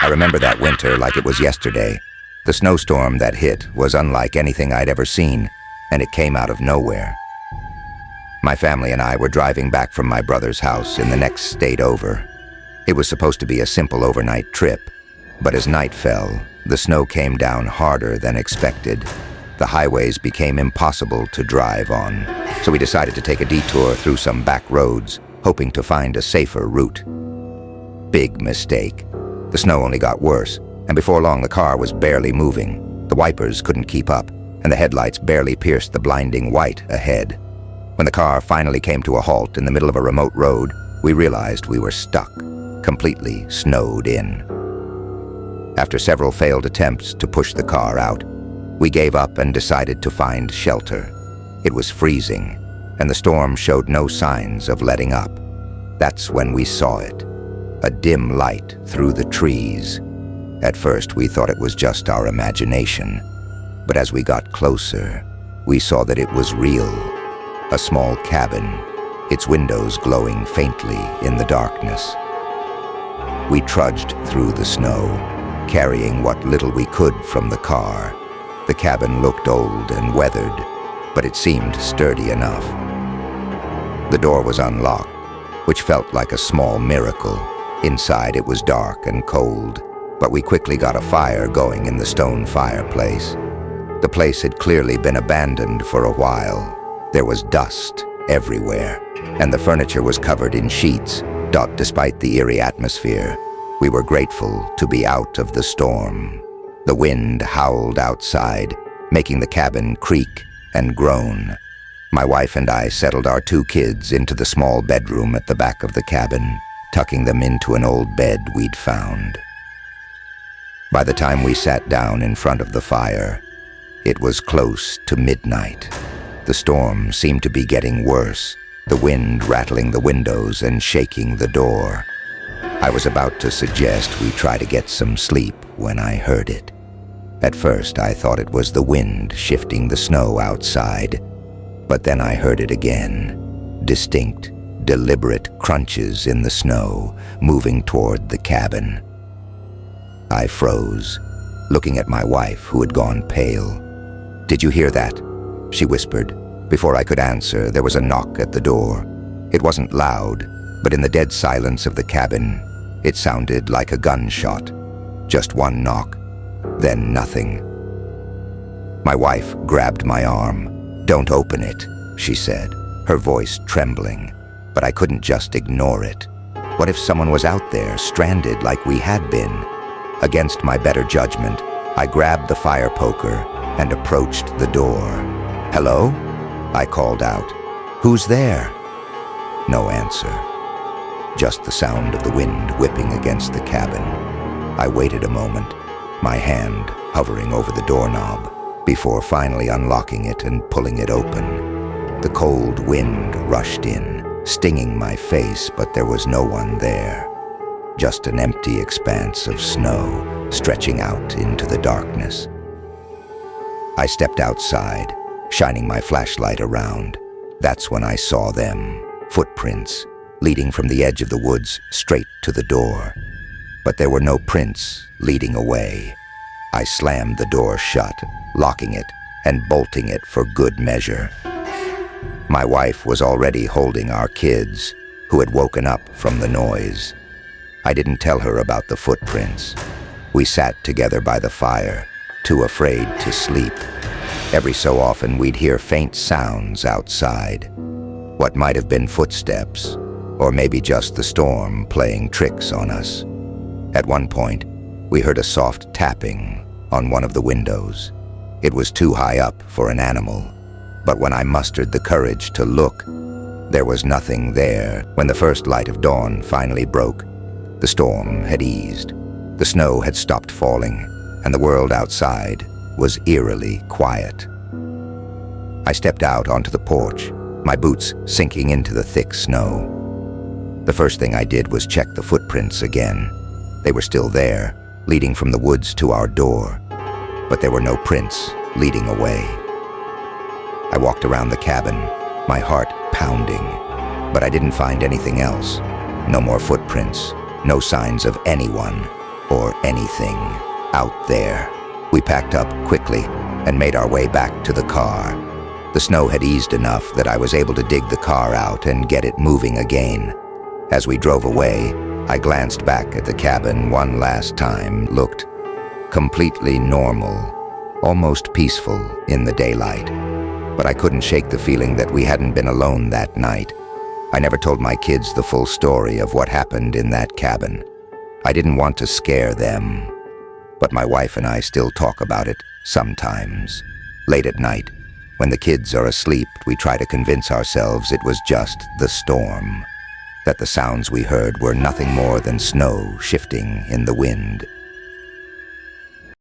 I remember that winter like it was yesterday. The snowstorm that hit was unlike anything I'd ever seen, and it came out of nowhere. My family and I were driving back from my brother's house in the next state over. It was supposed to be a simple overnight trip, but as night fell, the snow came down harder than expected. The highways became impossible to drive on, so we decided to take a detour through some back roads, hoping to find a safer route. Big mistake. The snow only got worse, and before long the car was barely moving. The wipers couldn't keep up, and the headlights barely pierced the blinding white ahead. When the car finally came to a halt in the middle of a remote road, we realized we were stuck, completely snowed in. After several failed attempts to push the car out, we gave up and decided to find shelter. It was freezing, and the storm showed no signs of letting up. That's when we saw it, a dim light through the trees. At first, we thought it was just our imagination, but as we got closer, we saw that it was real. A small cabin, its windows glowing faintly in the darkness. We trudged through the snow, carrying what little we could from the car. The cabin looked old and weathered, but it seemed sturdy enough. The door was unlocked, which felt like a small miracle. Inside it was dark and cold, but we quickly got a fire going in the stone fireplace. The place had clearly been abandoned for a while. There was dust everywhere, and the furniture was covered in sheets. Despite the eerie atmosphere, we were grateful to be out of the storm. The wind howled outside, making the cabin creak and groan. My wife and I settled our 2 kids into the small bedroom at the back of the cabin, tucking them into an old bed we'd found. By the time we sat down in front of the fire, it was close to midnight. The storm seemed to be getting worse, the wind rattling the windows and shaking the door. I was about to suggest we try to get some sleep when I heard it. At first, I thought it was the wind shifting the snow outside, but then I heard it again. Distinct, deliberate crunches in the snow, moving toward the cabin. I froze, looking at my wife, who had gone pale. "Did you hear that?" she whispered. Before I could answer, there was a knock at the door. It wasn't loud, but in the dead silence of the cabin, it sounded like a gunshot. Just one knock, then nothing. My wife grabbed my arm. "Don't open it," she said, her voice trembling. But I couldn't just ignore it. What if someone was out there, stranded like we had been? Against my better judgment, I grabbed the fire poker and approached the door. "Hello?" I called out. "Who's there?" No answer. Just the sound of the wind whipping against the cabin. I waited a moment, my hand hovering over the doorknob, before finally unlocking it and pulling it open. The cold wind rushed in, stinging my face, but there was no one there. Just an empty expanse of snow stretching out into the darkness. I stepped outside, shining my flashlight around. That's when I saw them, footprints, leading from the edge of the woods straight to the door. But there were no prints leading away. I slammed the door shut, locking it and bolting it for good measure. My wife was already holding our kids, who had woken up from the noise. I didn't tell her about the footprints. We sat together by the fire, too afraid to sleep. Every so often we'd hear faint sounds outside. What might have been footsteps, or maybe just the storm playing tricks on us. At one point, we heard a soft tapping on one of the windows. It was too high up for an animal, but when I mustered the courage to look, there was nothing there. When the first light of dawn finally broke, the storm had eased. The snow had stopped falling, and the world outside was eerily quiet. I stepped out onto the porch, my boots sinking into the thick snow. The first thing I did was check the footprints again. They were still there, leading from the woods to our door, but there were no prints leading away. I walked around the cabin, my heart pounding, but I didn't find anything else. No more footprints, no signs of anyone. or anything out there. We packed up quickly and made our way back to the car. The snow had eased enough that I was able to dig the car out and get it moving again. As we drove away, I glanced back at the cabin one last time, looked completely normal, almost peaceful in the daylight. But I couldn't shake the feeling that we hadn't been alone that night. I never told my kids the full story of what happened in that cabin. I didn't want to scare them, but my wife and I still talk about it sometimes. Late at night, when the kids are asleep, we try to convince ourselves it was just the storm, that the sounds we heard were nothing more than snow shifting in the wind.